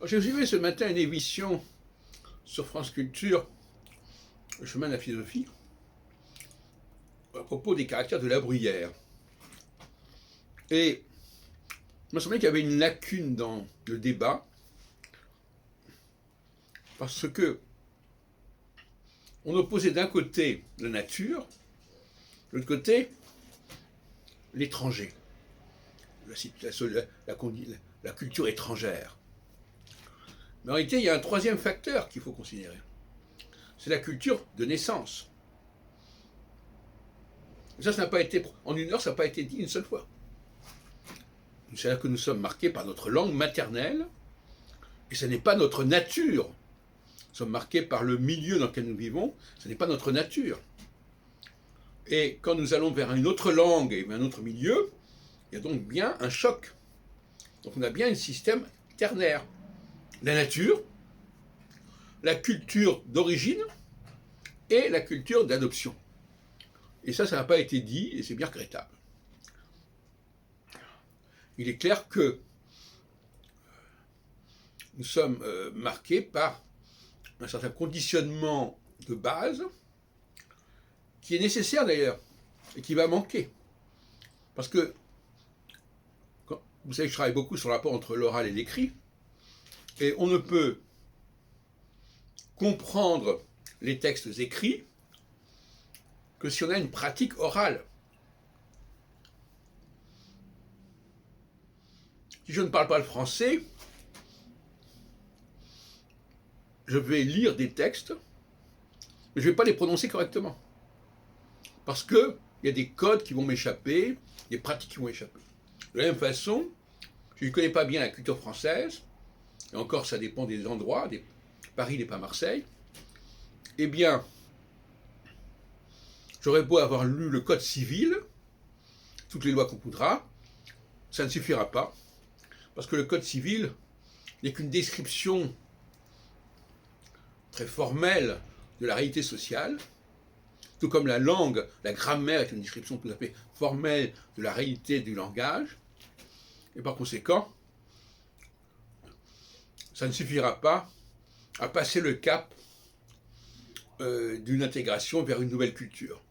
J'ai vu ce matin une émission sur France Culture, Le chemin de la philosophie, à propos des caractères de La Bruyère. Et il m'a semblé qu'il y avait une lacune dans le débat, parce que on opposait d'un côté la nature, de l'autre côté l'étranger, la culture étrangère. Mais en réalité, il y a un troisième facteur qu'il faut considérer. C'est la culture de naissance. Ça n'a pas été, en une heure, ça n'a pas été dit une seule fois. C'est-à-dire que nous sommes marqués par notre langue maternelle, et ce n'est pas notre nature. Nous sommes marqués par le milieu dans lequel nous vivons, ce n'est pas notre nature. Et quand nous allons vers une autre langue et un autre milieu, il y a donc bien un choc. Donc on a bien un système ternaire. La nature, la culture d'origine et la culture d'adoption. Et ça n'a pas été dit, et c'est bien regrettable. Il est clair que nous sommes marqués par un certain conditionnement de base, qui est nécessaire d'ailleurs, et qui va manquer. Parce que, vous savez que je travaille beaucoup sur le rapport entre l'oral et l'écrit, et on ne peut comprendre les textes écrits que si on a une pratique orale. Si je ne parle pas le français, je vais lire des textes, mais je ne vais pas les prononcer correctement. Parce qu'il y a des codes qui vont m'échapper, des pratiques qui vont échapper. De la même façon, je ne connais pas bien la culture française, et encore ça dépend des endroits, Paris n'est pas Marseille, eh bien, j'aurais beau avoir lu le code civil, toutes les lois qu'on voudra, ça ne suffira pas, parce que le code civil n'est qu'une description très formelle de la réalité sociale, tout comme la langue, la grammaire est une description tout à fait formelle de la réalité du langage, et par conséquent, ça ne suffira pas à passer le cap d'une intégration vers une nouvelle culture.